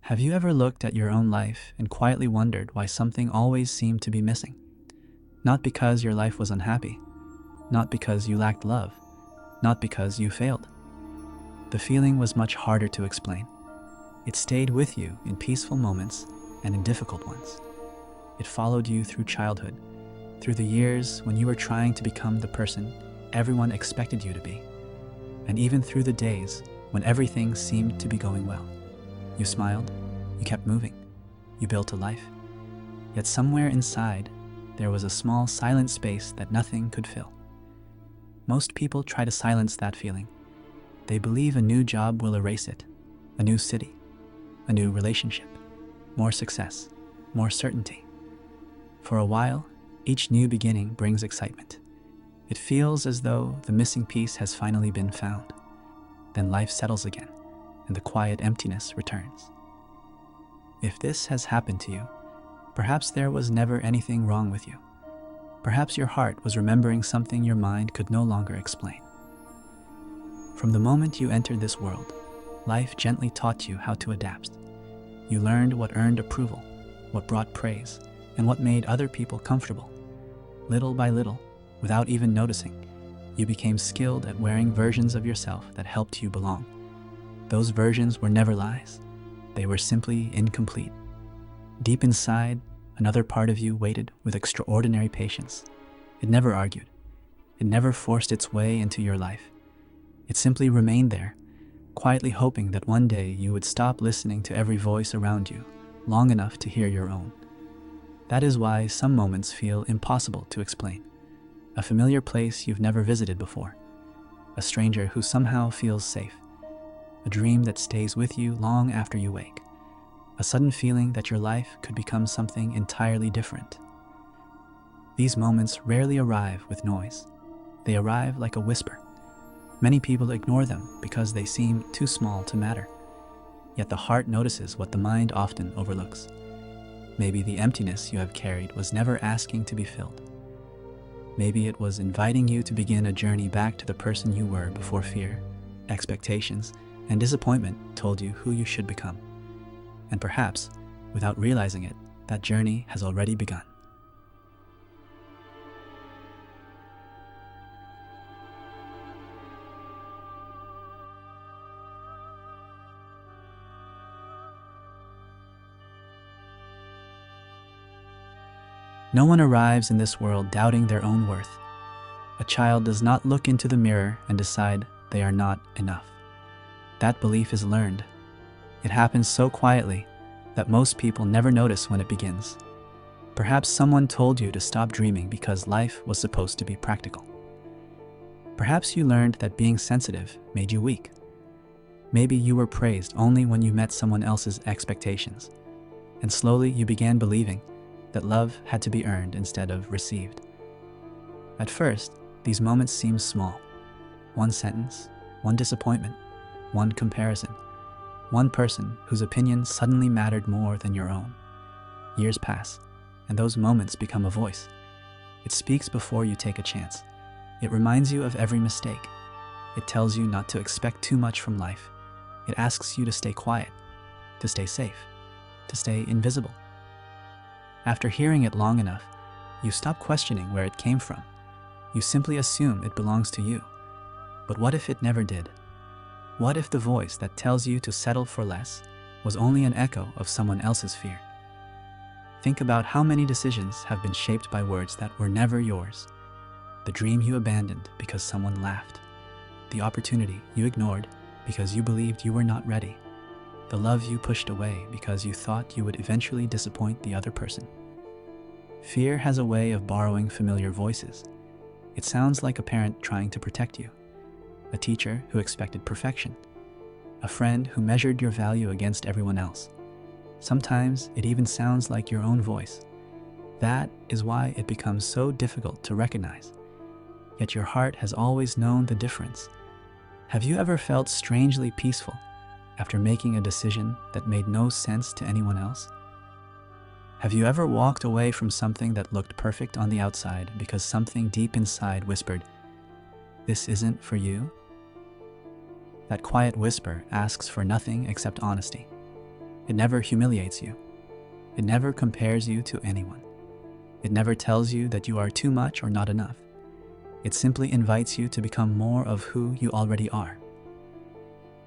Have you ever looked at your own life and quietly wondered why something always seemed to be missing? Not because your life was unhappy, not because you lacked love, not because you failed. The feeling was much harder to explain. It stayed with you in peaceful moments and in difficult ones. It followed you through childhood, through the years when you were trying to become the person everyone expected you to be, and even through the days when everything seemed to be going well. You smiled, you kept moving, you built a life. Yet somewhere inside, there was a small silent space that nothing could fill. Most people try to silence that feeling. They believe a new job will erase it, a new city, a new relationship, more success, more certainty. For a while, each new beginning brings excitement. It feels as though the missing piece has finally been found. Then life settles again, and the quiet emptiness returns. If this has happened to you, perhaps there was never anything wrong with you. Perhaps your heart was remembering something your mind could no longer explain. From the moment you entered this world, life gently taught you how to adapt. You learned what earned approval, what brought praise, and what made other people comfortable. Little by little, without even noticing, you became skilled at wearing versions of yourself that helped you belong. Those versions were never lies. They were simply incomplete. Deep inside, another part of you waited with extraordinary patience. It never argued. It never forced its way into your life. It simply remained there, quietly hoping that one day you would stop listening to every voice around you long enough to hear your own. That is why some moments feel impossible to explain. A familiar place you've never visited before. A stranger who somehow feels safe. A dream that stays with you long after you wake. A sudden feeling that your life could become something entirely different. These moments rarely arrive with noise. They arrive like a whisper. Many people ignore them because they seem too small to matter. Yet the heart notices what the mind often overlooks. Maybe the emptiness you have carried was never asking to be filled. Maybe it was inviting you to begin a journey back to the person you were before fear, expectations, and disappointment told you who you should become. And perhaps, without realizing it, that journey has already begun. No one arrives in this world doubting their own worth. A child does not look into the mirror and decide they are not enough. That belief is learned. It happens so quietly that most people never notice when it begins. Perhaps someone told you to stop dreaming because life was supposed to be practical. Perhaps you learned that being sensitive made you weak. Maybe you were praised only when you met someone else's expectations, and slowly you began believing that love had to be earned instead of received. At first, these moments seem small. One sentence, one disappointment, one comparison, one person whose opinion suddenly mattered more than your own. Years pass, and those moments become a voice. It speaks before you take a chance. It reminds you of every mistake. It tells you not to expect too much from life. It asks you to stay quiet, to stay safe, to stay invisible. After hearing it long enough, you stop questioning where it came from. You simply assume it belongs to you. But what if it never did? What if the voice that tells you to settle for less was only an echo of someone else's fear? Think about how many decisions have been shaped by words that were never yours. The dream you abandoned because someone laughed. The opportunity you ignored because you believed you were not ready. The love you pushed away because you thought you would eventually disappoint the other person. Fear has a way of borrowing familiar voices. It sounds like a parent trying to protect you, a teacher who expected perfection, a friend who measured your value against everyone else. Sometimes it even sounds like your own voice. That is why it becomes so difficult to recognize. Yet your heart has always known the difference. Have you ever felt strangely peaceful after making a decision that made no sense to anyone else? Have you ever walked away from something that looked perfect on the outside because something deep inside whispered, "This isn't for you"? That quiet whisper asks for nothing except honesty. It never humiliates you. It never compares you to anyone. It never tells you that you are too much or not enough. It simply invites you to become more of who you already are.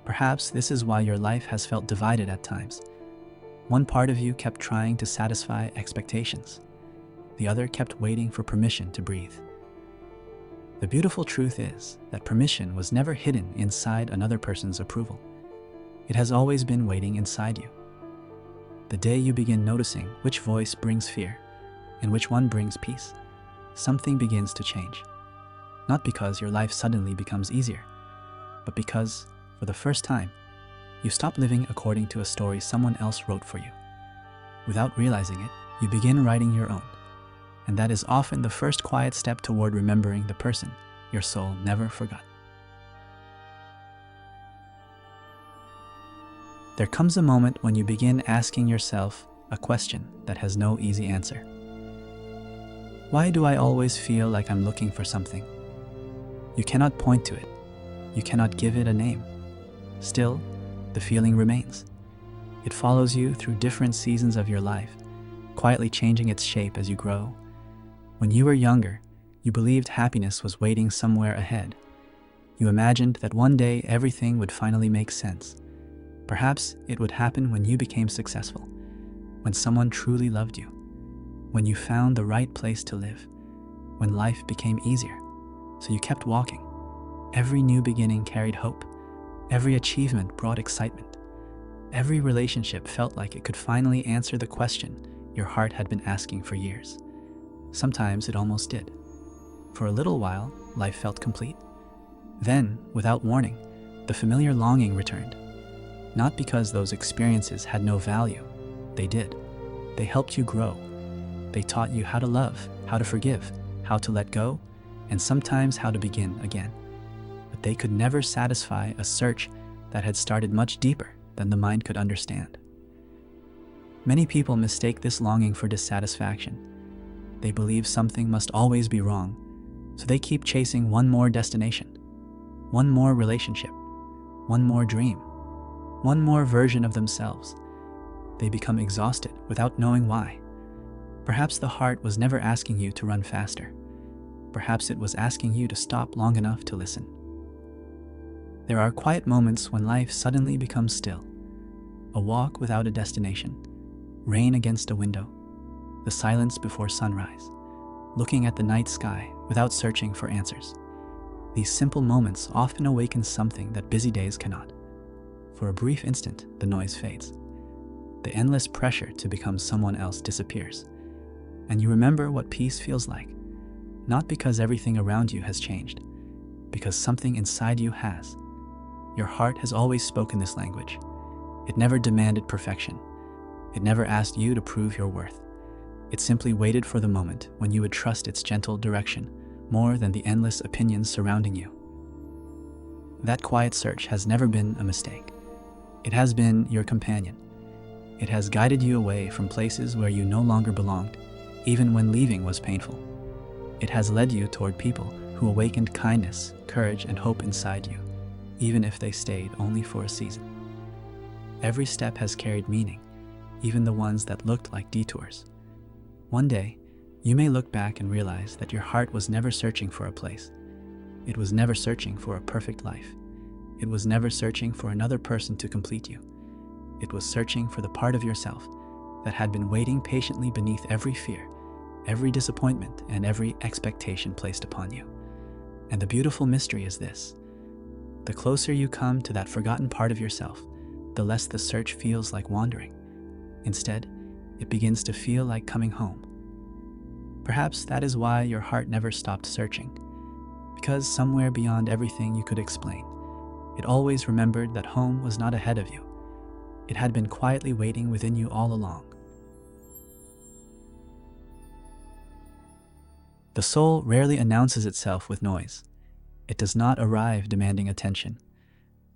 Perhaps this is why your life has felt divided at times. One part of you kept trying to satisfy expectations. The other kept waiting for permission to breathe. The beautiful truth is that permission was never hidden inside another person's approval. It has always been waiting inside you. The day you begin noticing which voice brings fear and which one brings peace, something begins to change. Not because your life suddenly becomes easier, but because, for the first time, you stop living according to a story someone else wrote for you. Without realizing it, you begin writing your own. And that is often the first quiet step toward remembering the person your soul never forgot. There comes a moment when you begin asking yourself a question that has no easy answer. Why do I always feel like I'm looking for something? You cannot point to it. You cannot give it a name. Still, the feeling remains. It follows you through different seasons of your life, quietly changing its shape as you grow. When you were younger, you believed happiness was waiting somewhere ahead. You imagined that one day everything would finally make sense. Perhaps it would happen when you became successful, when someone truly loved you, when you found the right place to live, when life became easier. So you kept walking. Every new beginning carried hope. Every achievement brought excitement. Every relationship felt like it could finally answer the question your heart had been asking for years. Sometimes it almost did. For a little while, life felt complete. Then, without warning, the familiar longing returned. Not because those experiences had no value. They did. They helped you grow. They taught you how to love, how to forgive, how to let go, and sometimes how to begin again. But they could never satisfy a search that had started much deeper than the mind could understand. Many people mistake this longing for dissatisfaction. They believe something must always be wrong, so they keep chasing one more destination, one more relationship, one more dream, one more version of themselves. They become exhausted without knowing why. Perhaps the heart was never asking you to run faster. Perhaps it was asking you to stop long enough to listen. There are quiet moments when life suddenly becomes still. A walk without a destination, rain against a window, the silence before sunrise, looking at the night sky without searching for answers. These simple moments often awaken something that busy days cannot. For a brief instant, the noise fades. The endless pressure to become someone else disappears. And you remember what peace feels like. Not because everything around you has changed, because something inside you has. Your heart has always spoken this language. It never demanded perfection. It never asked you to prove your worth. It simply waited for the moment when you would trust its gentle direction more than the endless opinions surrounding you. That quiet search has never been a mistake. It has been your companion. It has guided you away from places where you no longer belonged, even when leaving was painful. It has led you toward people who awakened kindness, courage, and hope inside you, even if they stayed only for a season. Every step has carried meaning, even the ones that looked like detours. One day, you may look back and realize that your heart was never searching for a place. It was never searching for a perfect life. It was never searching for another person to complete you. It was searching for the part of yourself that had been waiting patiently beneath every fear, every disappointment, and every expectation placed upon you. And the beautiful mystery is this: the closer you come to that forgotten part of yourself, the less the search feels like wandering. Instead, it begins to feel like coming home. Perhaps that is why your heart never stopped searching, because somewhere beyond everything you could explain, it always remembered that home was not ahead of you. It had been quietly waiting within you all along. The soul rarely announces itself with noise. It does not arrive demanding attention.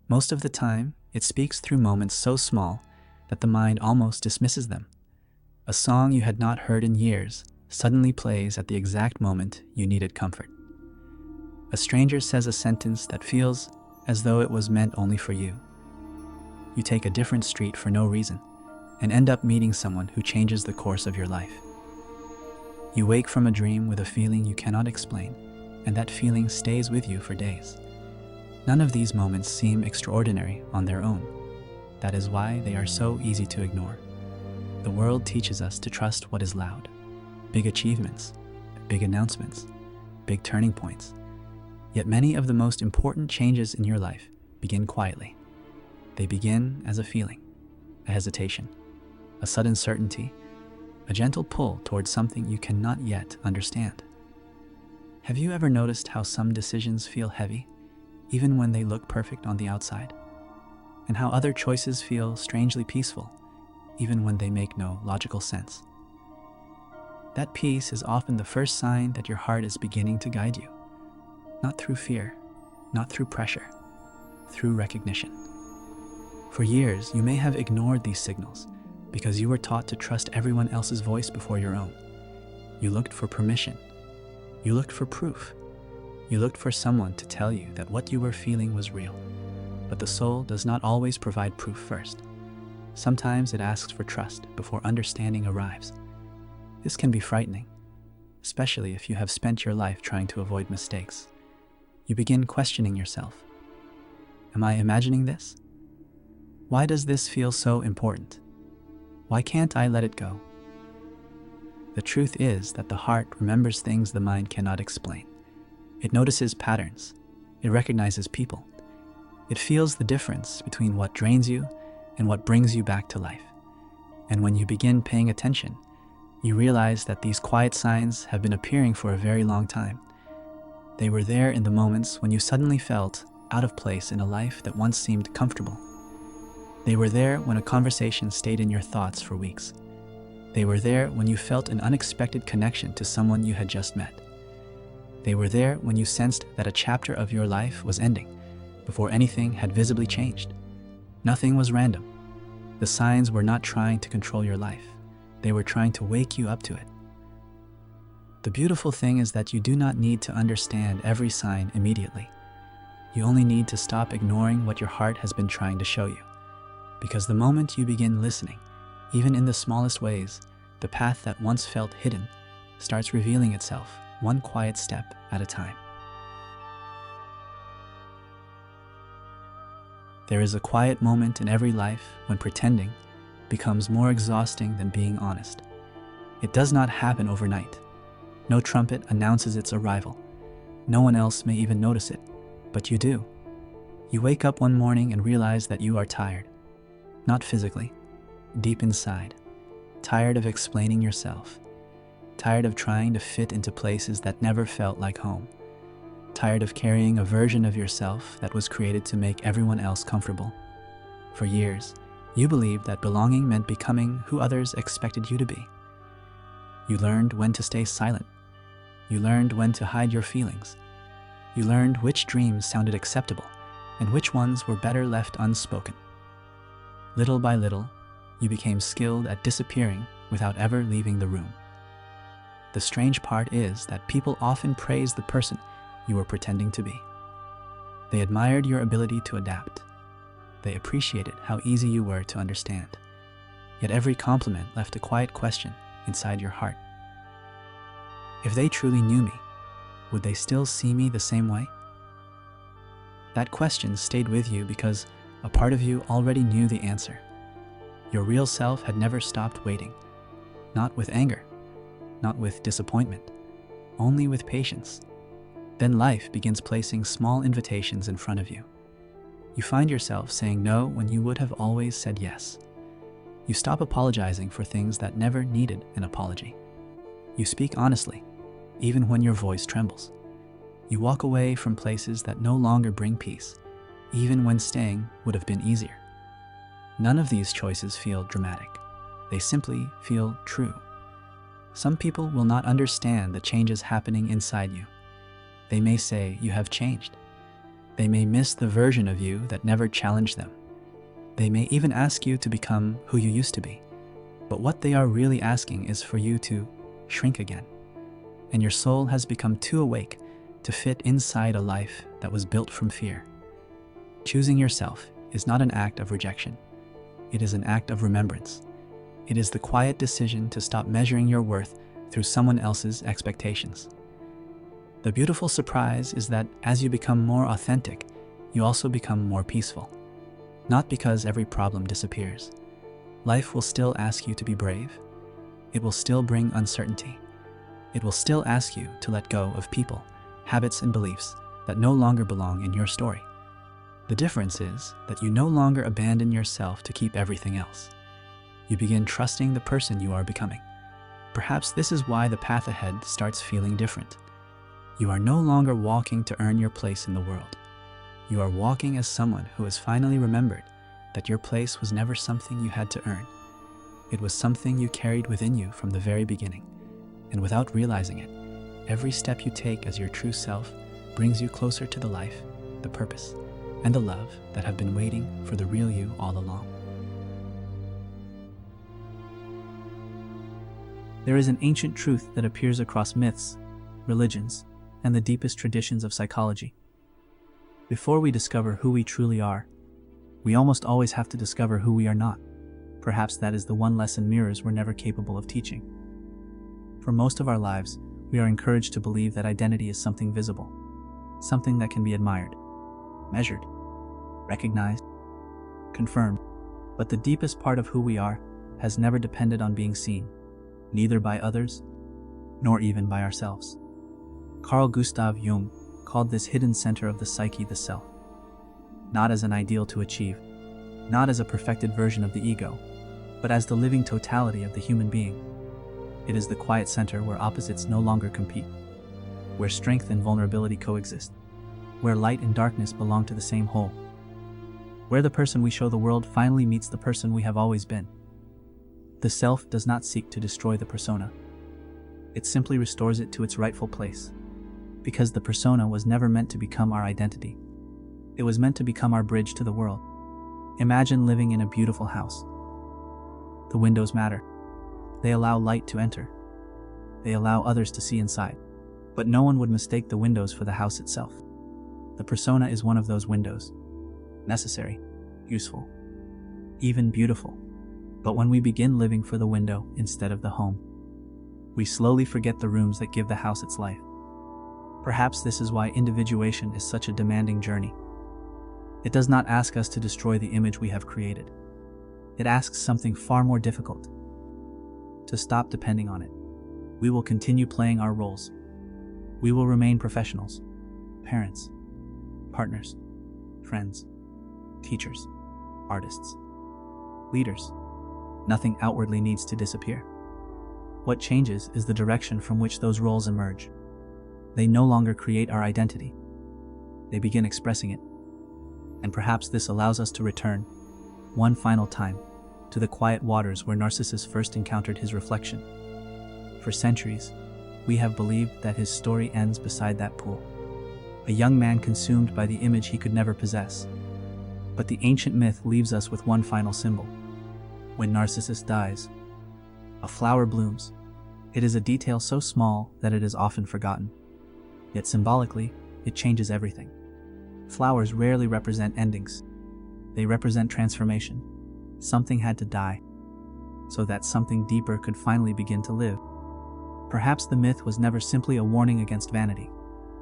Most of the time, it speaks through moments so small that the mind almost dismisses them. A song you had not heard in years suddenly plays at the exact moment you needed comfort. A stranger says a sentence that feels as though it was meant only for you. You take a different street for no reason, and end up meeting someone who changes the course of your life. You wake from a dream with a feeling you cannot explain, and that feeling stays with you for days. None of these moments seem extraordinary on their own. That is why they are so easy to ignore. The world teaches us to trust what is loud. Big achievements, big announcements, big turning points. Yet many of the most important changes in your life begin quietly. They begin as a feeling, a hesitation, a sudden certainty, a gentle pull towards something you cannot yet understand. Have you ever noticed how some decisions feel heavy, even when they look perfect on the outside? And how other choices feel strangely peaceful, even when they make no logical sense? That peace is often the first sign that your heart is beginning to guide you. Not through fear, not through pressure, through recognition. For years, you may have ignored these signals because you were taught to trust everyone else's voice before your own. You looked for permission. You looked for proof. You looked for someone to tell you that what you were feeling was real. But the soul does not always provide proof first. Sometimes it asks for trust before understanding arrives. This can be frightening, especially if you have spent your life trying to avoid mistakes. You begin questioning yourself. Am I imagining this? Why does this feel so important? Why can't I let it go? The truth is that the heart remembers things the mind cannot explain. It notices patterns. It recognizes people. It feels the difference between what drains you and what brings you back to life. And when you begin paying attention, you realize that these quiet signs have been appearing for a very long time. They were there in the moments when you suddenly felt out of place in a life that once seemed comfortable. They were there when a conversation stayed in your thoughts for weeks. They were there when you felt an unexpected connection to someone you had just met. They were there when you sensed that a chapter of your life was ending before anything had visibly changed. Nothing was random. The signs were not trying to control your life. They were trying to wake you up to it. The beautiful thing is that you do not need to understand every sign immediately. You only need to stop ignoring what your heart has been trying to show you. Because the moment you begin listening, even in the smallest ways, the path that once felt hidden starts revealing itself, one quiet step at a time. There is a quiet moment in every life when pretending becomes more exhausting than being honest. It does not happen overnight. No trumpet announces its arrival. No one else may even notice it, but you do. You wake up one morning and realize that you are tired. Not physically, deep inside. Tired of explaining yourself. Tired of trying to fit into places that never felt like home. Tired of carrying a version of yourself that was created to make everyone else comfortable. For years, you believed that belonging meant becoming who others expected you to be. You learned when to stay silent. You learned when to hide your feelings. You learned which dreams sounded acceptable and which ones were better left unspoken. Little by little, you became skilled at disappearing without ever leaving the room. The strange part is that people often praise the person you were pretending to be. They admired your ability to adapt. They appreciated how easy you were to understand. Yet every compliment left a quiet question inside your heart. If they truly knew me, would they still see me the same way? That question stayed with you because a part of you already knew the answer. Your real self had never stopped waiting. Not with anger, not with disappointment, only with patience. Then life begins placing small invitations in front of you. You find yourself saying no when you would have always said yes. You stop apologizing for things that never needed an apology. You speak honestly, even when your voice trembles. You walk away from places that no longer bring peace, even when staying would have been easier. None of these choices feel dramatic. They simply feel true. Some people will not understand the changes happening inside you. They may say you have changed. They may miss the version of you that never challenged them. They may even ask you to become who you used to be. But what they are really asking is for you to shrink again. And your soul has become too awake to fit inside a life that was built from fear. Choosing yourself is not an act of rejection. It is an act of remembrance. It is the quiet decision to stop measuring your worth through someone else's expectations. The beautiful surprise is that as you become more authentic, you also become more peaceful. Not because every problem disappears. Life will still ask you to be brave. It will still bring uncertainty. It will still ask you to let go of people, habits, and beliefs that no longer belong in your story. The difference is that you no longer abandon yourself to keep everything else. You begin trusting the person you are becoming. Perhaps this is why the path ahead starts feeling different. You are no longer walking to earn your place in the world. You are walking as someone who has finally remembered that your place was never something you had to earn. It was something you carried within you from the very beginning. And without realizing it, every step you take as your true self brings you closer to the life, the purpose, and the love that have been waiting for the real you all along. There is an ancient truth that appears across myths, religions, and the deepest traditions of psychology. Before we discover who we truly are, we almost always have to discover who we are not. Perhaps that is the one lesson mirrors were never capable of teaching. For most of our lives, we are encouraged to believe that identity is something visible, something that can be admired, measured, recognized, confirmed. But the deepest part of who we are has never depended on being seen, neither by others, nor even by ourselves. Carl Gustav Jung called this hidden center of the psyche the self. Not as an ideal to achieve, not as a perfected version of the ego, but as the living totality of the human being. It is the quiet center where opposites no longer compete, where strength and vulnerability coexist, where light and darkness belong to the same whole, where the person we show the world finally meets the person we have always been. The self does not seek to destroy the persona. It simply restores it to its rightful place, because the persona was never meant to become our identity. It was meant to become our bridge to the world. Imagine living in a beautiful house. The windows matter. They allow light to enter. They allow others to see inside. But no one would mistake the windows for the house itself. The persona is one of those windows. Necessary, useful, even beautiful. But when we begin living for the window instead of the home, we slowly forget the rooms that give the house its life. Perhaps this is why individuation is such a demanding journey. It does not ask us to destroy the image we have created. It asks something far more difficult: to stop depending on it. We will continue playing our roles. We will remain professionals, parents, partners, friends, teachers, artists, leaders. Nothing outwardly needs to disappear. What changes is the direction from which those roles emerge. They no longer create our identity. They begin expressing it. And perhaps this allows us to return, one final time, to the quiet waters where Narcissus first encountered his reflection. For centuries, we have believed that his story ends beside that pool. A young man consumed by the image he could never possess. But the ancient myth leaves us with one final symbol. When Narcissus dies, a flower blooms. It is a detail so small that it is often forgotten. Yet symbolically, it changes everything. Flowers rarely represent endings. They represent transformation. Something had to die, so that something deeper could finally begin to live. Perhaps the myth was never simply a warning against vanity.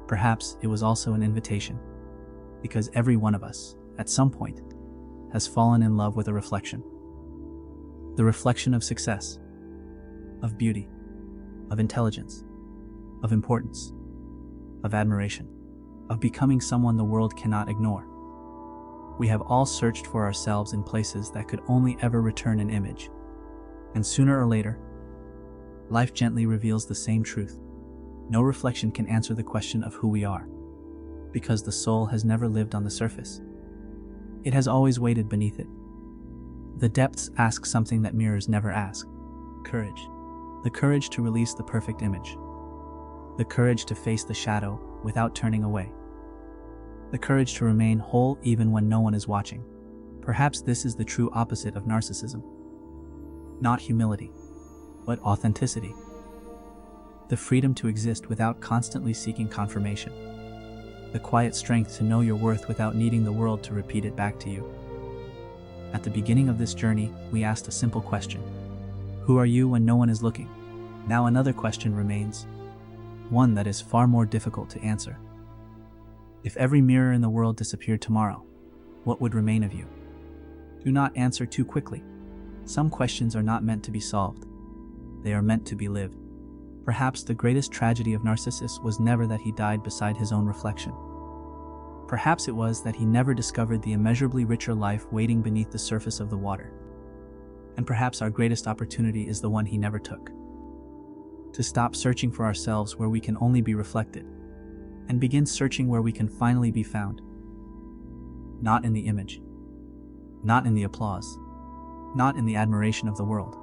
Perhaps it was also an invitation. Because every one of us, at some point, has fallen in love with a reflection. The reflection of success, of beauty, of intelligence, of importance, of admiration, of becoming someone the world cannot ignore. We have all searched for ourselves in places that could only ever return an image. And sooner or later, life gently reveals the same truth. No reflection can answer the question of who we are, because the soul has never lived on the surface. It has always waited beneath it. The depths ask something that mirrors never ask: courage. The courage to release the perfect image. The courage to face the shadow without turning away. The courage to remain whole even when no one is watching. Perhaps this is the true opposite of narcissism. Not humility, but authenticity. The freedom to exist without constantly seeking confirmation. The quiet strength to know your worth without needing the world to repeat it back to you. At the beginning of this journey, we asked a simple question: Who are you when no one is looking? Now another question remains, one that is far more difficult to answer. If every mirror in the world disappeared tomorrow, what would remain of you? Do not answer too quickly. Some questions are not meant to be solved. They are meant to be lived. Perhaps the greatest tragedy of Narcissus was never that he died beside his own reflection. Perhaps it was that he never discovered the immeasurably richer life waiting beneath the surface of the water. And perhaps our greatest opportunity is the one he never took. To stop searching for ourselves where we can only be reflected, and begin searching where we can finally be found. Not in the image, not in the applause, not in the admiration of the world,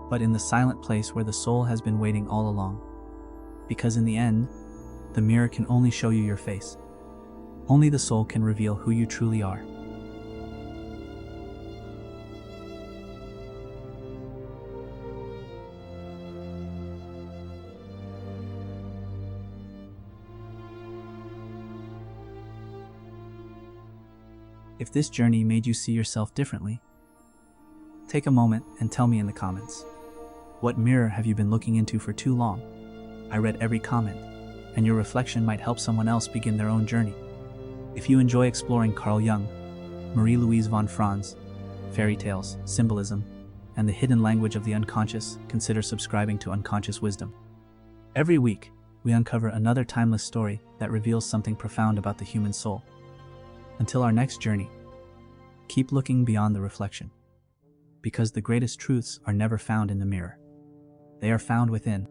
but in the silent place where the soul has been waiting all along. Because in the end, the mirror can only show you your face. Only the soul can reveal who you truly are. If this journey made you see yourself differently, take a moment and tell me in the comments. What mirror have you been looking into for too long? I read every comment, and your reflection might help someone else begin their own journey. If you enjoy exploring Carl Jung, Marie-Louise von Franz, fairy tales, symbolism, and the hidden language of the unconscious, consider subscribing to Unconscious Wisdom. Every week, we uncover another timeless story that reveals something profound about the human soul. Until our next journey, keep looking beyond the reflection, because the greatest truths are never found in the mirror. They are found within.